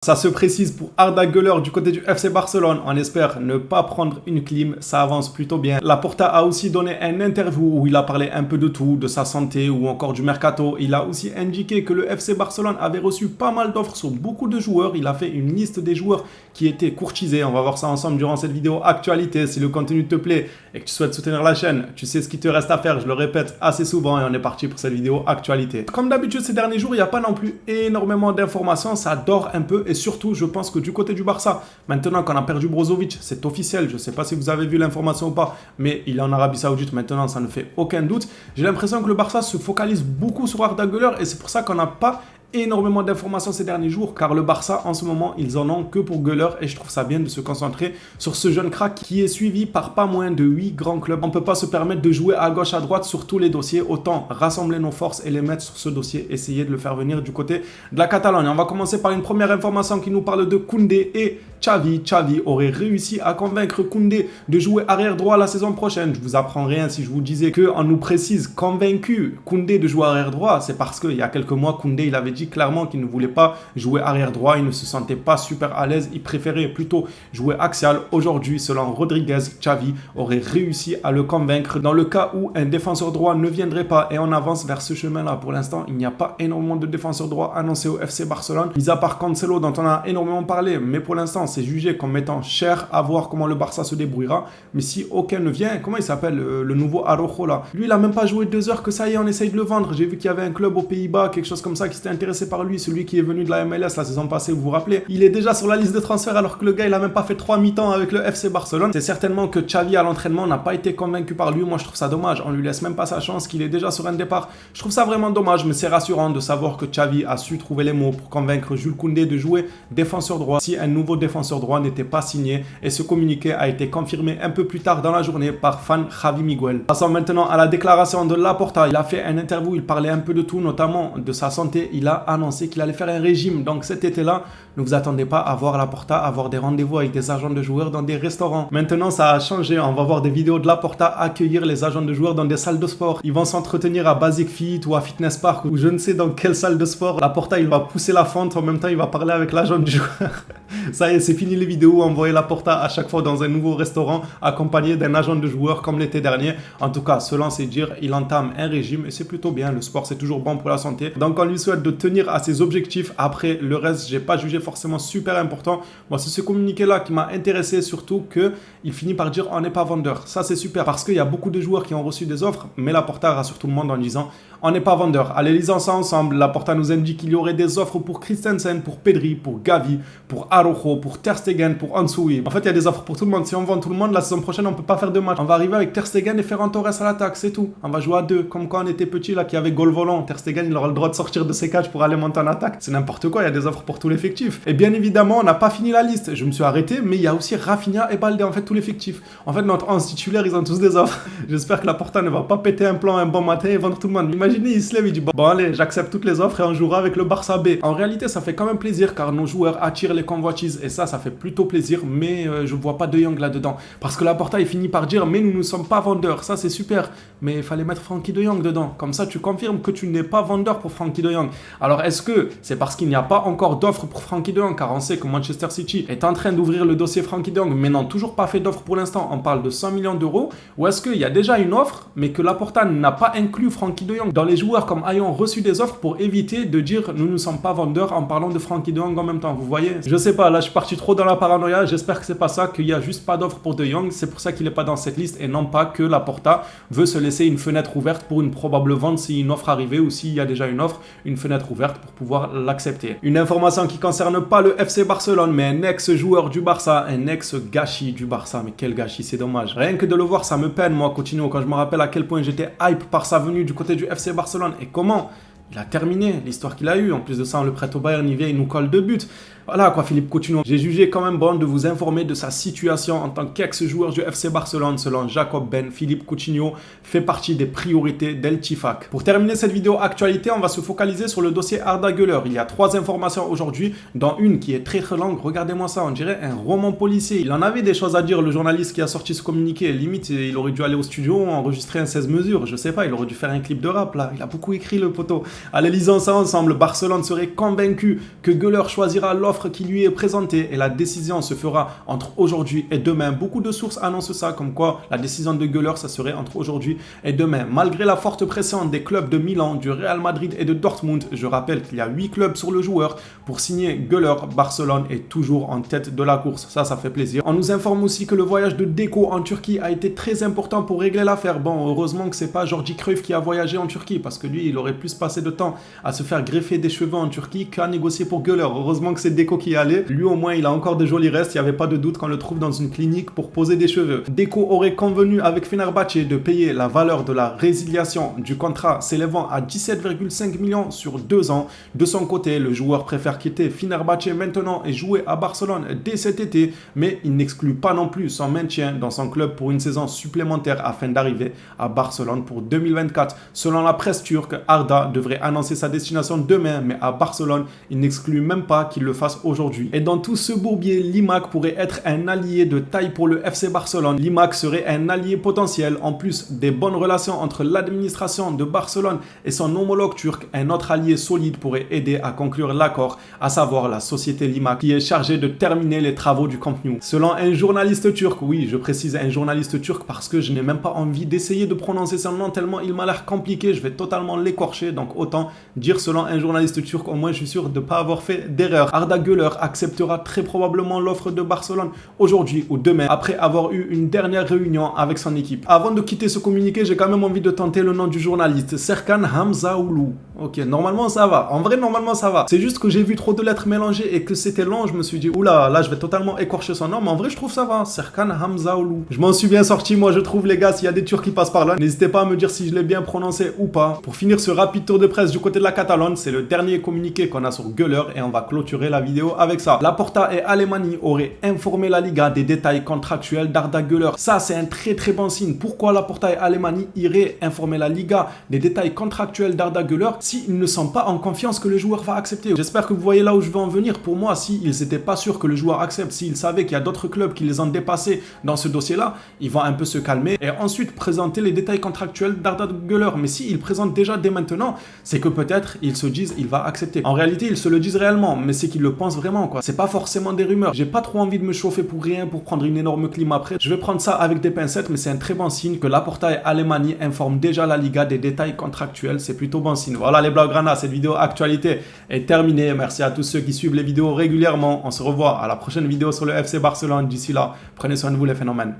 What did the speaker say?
Ça se précise pour Arda Güler du côté du FC Barcelone. On espère ne pas prendre une clim, ça avance plutôt bien. Laporta a aussi donné un interview où il a parlé un peu de tout, de sa santé ou encore du mercato. Il a aussi indiqué que le FC Barcelone avait reçu pas mal d'offres sur beaucoup de joueurs. Il a fait une liste des joueurs qui étaient courtisés. On va voir ça ensemble durant cette vidéo actualité. Si le contenu te plaît et que tu souhaites soutenir la chaîne, tu sais ce qu'il te reste à faire. Je le répète assez souvent et on est parti pour cette vidéo actualité. Comme d'habitude ces derniers jours, il n'y a pas non plus énormément d'informations. Ça dort un peu. Et surtout, je pense que du côté du Barça, maintenant qu'on a perdu Brozovic, c'est officiel. Je ne sais pas si vous avez vu l'information ou pas, mais il est en Arabie Saoudite maintenant, ça ne fait aucun doute. J'ai l'impression que le Barça se focalise beaucoup sur Arda Güler et c'est pour ça qu'on n'a pas énormément d'informations ces derniers jours, car le Barça en ce moment ils en ont que pour Güler et je trouve ça bien de se concentrer sur ce jeune crack qui est suivi par pas moins de 8 grands clubs. On ne peut pas se permettre de jouer à gauche à droite sur tous les dossiers, autant rassembler nos forces et les mettre sur ce dossier, essayer de le faire venir du côté de la Catalogne. On va commencer par une première information qui nous parle de Koundé et Xavi. Xavi aurait réussi à convaincre Koundé de jouer arrière droit la saison prochaine. Je vous apprends rien si je vous disais qu'on nous précise convaincu Koundé de jouer arrière droit, c'est parce qu'il y a quelques mois Koundé il avait dit clairement qu'il ne voulait pas jouer arrière droit, il ne se sentait pas super à l'aise, il préférait plutôt jouer axial. Aujourd'hui, selon Rodriguez, Xavi aurait réussi à le convaincre dans le cas où un défenseur droit ne viendrait pas et on avance vers ce chemin-là. Pour l'instant, il n'y a pas énormément de défenseurs droits annoncés au FC Barcelone, mis à part Cancelo dont on a énormément parlé, mais pour l'instant, c'est jugé comme étant cher, à voir comment le Barça se débrouillera. Mais si aucun ne vient, comment il s'appelle le nouveau Araujo là? Lui, il a même pas joué 2 heures que ça y est, on essaye de le vendre. J'ai vu qu'il y avait un club aux Pays-Bas, quelque chose comme ça, qui s'était intéressé par lui, celui qui est venu de la MLS la saison passée, vous vous rappelez. Il est déjà sur la liste de transferts alors que le gars, il a même pas fait 3 mi-temps avec le FC Barcelone. C'est certainement que Xavi à l'entraînement n'a pas été convaincu par lui. Moi, je trouve ça dommage. On lui laisse même pas sa chance, qu'il est déjà sur un départ. Je trouve ça vraiment dommage, mais c'est rassurant de savoir que Xavi a su trouver les mots pour convaincre Jules Koundé de jouer défenseur droit si un nouveau défenseur droit n'était pas signé, et ce communiqué a été confirmé un peu plus tard dans la journée par fan Javi Miguel. Passons maintenant à la déclaration de Laporta. Il a fait un interview, il parlait un peu de tout, notamment de sa santé. Il a annoncé qu'il allait faire un régime. Donc cet été-là, ne vous attendez pas à voir Laporta avoir des rendez-vous avec des agents de joueurs dans des restaurants. Maintenant, ça a changé. On va voir des vidéos de Laporta accueillir les agents de joueurs dans des salles de sport. Ils vont s'entretenir à Basic Fit ou à Fitness Park ou je ne sais dans quelle salle de sport. Laporta, il va pousser la fente. En même temps, il va parler avec l'agent du joueur. Ça y est, c'est fini les vidéos. On voyait Laporta à chaque fois dans un nouveau restaurant accompagné d'un agent de joueur comme l'été dernier. En tout cas, selon ses dires, il entame un régime et c'est plutôt bien. Le sport, c'est toujours bon pour la santé. Donc, on lui souhaite de tenir à ses objectifs. Après, le reste, j'ai pas jugé forcément super important. Moi, c'est ce communiqué-là qui m'a intéressé, surtout qu'il finit par dire on n'est pas vendeur. Ça, c'est super parce qu'il y a beaucoup de joueurs qui ont reçu des offres, mais Laporta rassure tout le monde en disant on n'est pas vendeur. Allez, lisons ça ensemble. Laporta nous indique qu'il y aurait des offres pour Christensen, pour Pedri, pour Gavi, pour Araujo, pour Ter Stegen, pour Ansu. En fait, il y a des offres pour tout le monde. Si on vend tout le monde, la saison prochaine, on peut pas faire de match. On va arriver avec Ter Stegen et Ferran Torres à l'attaque, c'est tout. On va jouer à 2, comme quand on était petit là, qui avait goal volant. Ter Stegen, il aura le droit de sortir de ses cages pour aller monter en attaque. C'est n'importe quoi. Il y a des offres pour tout l'effectif. Et bien évidemment, on n'a pas fini la liste. Je me suis arrêté, mais il y a aussi Rafinha et Balde, en fait, tout l'effectif. En fait, notre 11 titulaire, ils ont tous des offres. J'espère que Laporta ne va pas péter un plan un bon matin et vendre tout le monde. Imaginez, il se lève, il dit bon allez, j'accepte toutes les offres et on jouera avec le Barça B. En réalité, ça fait quand même plaisir car nos joueurs attirent les convoitises et ça fait plutôt plaisir, mais je vois pas De Jong là-dedans. Parce que Laporta, il finit par dire mais nous ne sommes pas vendeurs. Ça, c'est super, mais il fallait mettre Frenkie De Jong dedans. Comme ça, tu confirmes que tu n'es pas vendeur pour Frenkie De Jong. Alors, est-ce que c'est parce qu'il n'y a pas encore d'offre pour Frenkie De Jong, car on sait que Manchester City est en train d'ouvrir le dossier Frenkie De Jong, mais n'ont toujours pas fait d'offre pour l'instant. On parle de 100 millions d'euros. Ou est-ce qu'il y a déjà une offre, mais que Laporta n'a pas inclus Frenkie De Jong dans les joueurs comme ayant reçu des offres pour éviter de dire nous ne sommes pas vendeurs en parlant de Frenkie De Jong en même temps. Vous voyez? Je sais pas, là je suis parti trop dans la paranoïa. J'espère que c'est pas ça, qu'il y a juste pas d'offre pour De Jong. C'est pour ça qu'il est pas dans cette liste et non pas que Laporta veut se laisser une fenêtre ouverte pour une probable vente si une offre arrivait ou s'il y a déjà une offre, une fenêtre ouverte pour pouvoir l'accepter. Une information qui concerne pas le FC Barcelone, mais un ex-joueur du Barça, un ex-gâchis du Barça. Mais quel gâchis, c'est dommage. Rien que de le voir, ça me peine, moi, Coutinho, quand je me rappelle à quel point j'étais hype par sa venue du côté du FC Barcelone et comment il a terminé l'histoire qu'il a eue. En plus de ça, on le prête au Bayern, il vient, il nous colle 2 buts. Voilà quoi, Philippe Coutinho. J'ai jugé quand même bon de vous informer de sa situation en tant qu'ex-joueur du FC Barcelone. Selon Jacob Ben, Philippe Coutinho fait partie des priorités d'El Tifak. Pour terminer cette vidéo actualité, on va se focaliser sur le dossier Arda Güler. Il y a 3 informations aujourd'hui, dont une qui est très longue. Regardez-moi ça, on dirait un roman policier. Il en avait des choses à dire, le journaliste qui a sorti ce communiqué. Limite, il aurait dû aller au studio, enregistrer un 16 mesures. Je sais pas, il aurait dû faire un clip de rap là. Il a beaucoup écrit le poteau. Allez, lisons ça ensemble. Barcelone serait convaincu que Güler choisira l'offre l'offre qui lui est présentée et la décision se fera entre aujourd'hui et demain. Beaucoup de sources annoncent ça, comme quoi la décision de Güler, ça serait entre aujourd'hui et demain. Malgré la forte pression des clubs de Milan, du Real Madrid et de Dortmund, je rappelle qu'il y a 8 clubs sur le joueur. Pour signer Güler, Barcelone est toujours en tête de la course. Ça fait plaisir. On nous informe aussi que le voyage de Deco en Turquie a été très important pour régler l'affaire. Bon, heureusement que c'est pas Jordi Cruyff qui a voyagé en Turquie, parce que lui, il aurait plus passé de temps à se faire greffer des cheveux en Turquie qu'à négocier pour Güler. Heureusement que c'est Deco qui y allait. Lui, au moins, il a encore de jolis restes. Il n'y avait pas de doute qu'on le trouve dans une clinique pour poser des cheveux. Deco aurait convenu avec Fenerbahçe de payer la valeur de la résiliation du contrat s'élevant à 17,5 millions sur 2 ans. De son côté, le joueur préfère quitter Fenerbahçe maintenant et jouer à Barcelone dès cet été, mais il n'exclut pas non plus son maintien dans son club pour une saison supplémentaire afin d'arriver à Barcelone pour 2024. Selon la presse turque, Arda devrait annoncer sa destination demain, mais à Barcelone, il n'exclut même pas qu'il le fasse aujourd'hui. Et dans tout ce bourbier, l'IMAC pourrait être un allié de taille pour le FC Barcelone. L'IMAC serait un allié potentiel. En plus des bonnes relations entre l'administration de Barcelone et son homologue turc, un autre allié solide pourrait aider à conclure l'accord, à savoir la société l'IMAC, qui est chargée de terminer les travaux du Camp Nou. Selon un journaliste turc, oui, je précise un journaliste turc parce que je n'ai même pas envie d'essayer de prononcer son nom tellement il m'a l'air compliqué, je vais totalement l'écorcher, donc autant dire selon un journaliste turc, au moins je suis sûr de ne pas avoir fait d'erreur. Arda Güler acceptera très probablement l'offre de Barcelone aujourd'hui ou demain, après avoir eu une dernière réunion avec son équipe. Avant de quitter ce communiqué, j'ai quand même envie de tenter le nom du journaliste, Serkan Hamzaoğlu. Ok, normalement ça va, en vrai normalement ça va. C'est juste que j'ai vu trop de lettres mélangées et que c'était long, je me suis dit, oula, là je vais totalement écorcher son nom, mais en vrai je trouve ça va, Serkan Hamzaoğlu. Je m'en suis bien sorti, moi je trouve les gars, s'il y a des Turcs qui passent par là, n'hésitez pas à me dire si je l'ai bien prononcé ou pas. Pour finir ce rapide tour de presse du côté de la Catalogne, c'est le dernier communiqué qu'on a sur Güler et on va clôturer la vidéo avec ça. Laporta et Alemany auraient informé la Liga des détails contractuels d'Arda Güler. Ça c'est un très bon signe. Pourquoi Laporta et Alemany iraient informer la Liga des détails contractuels d'Arda Güler s'ils ne sont pas en confiance que le joueur va accepter? J'espère que vous voyez là où je veux en venir. Pour moi, s'ils n'étaient pas sûrs que le joueur accepte, s'ils savaient qu'il y a d'autres clubs qui les ont dépassés dans ce dossier-là, ils vont un peu se calmer et ensuite présenter les détails contractuels d'Arda Güler. Mais s'ils présentent déjà dès maintenant, c'est que peut-être ils se disent il va accepter. En réalité, ils se le disent réellement, mais c'est qu'ils le pensent vraiment, quoi. C'est pas forcément des rumeurs. J'ai pas trop envie de me chauffer pour rien, pour prendre une énorme clim après. Je vais prendre ça avec des pincettes, mais c'est un très bon signe que Laporta et Alemany informent déjà la Liga des détails contractuels. C'est plutôt bon signe. Voilà les Blaugrana, cette vidéo actualité est terminée. Merci à tous ceux qui suivent les vidéos régulièrement. On se revoit à la prochaine vidéo sur le FC Barcelone. D'ici là, prenez soin de vous les phénomènes.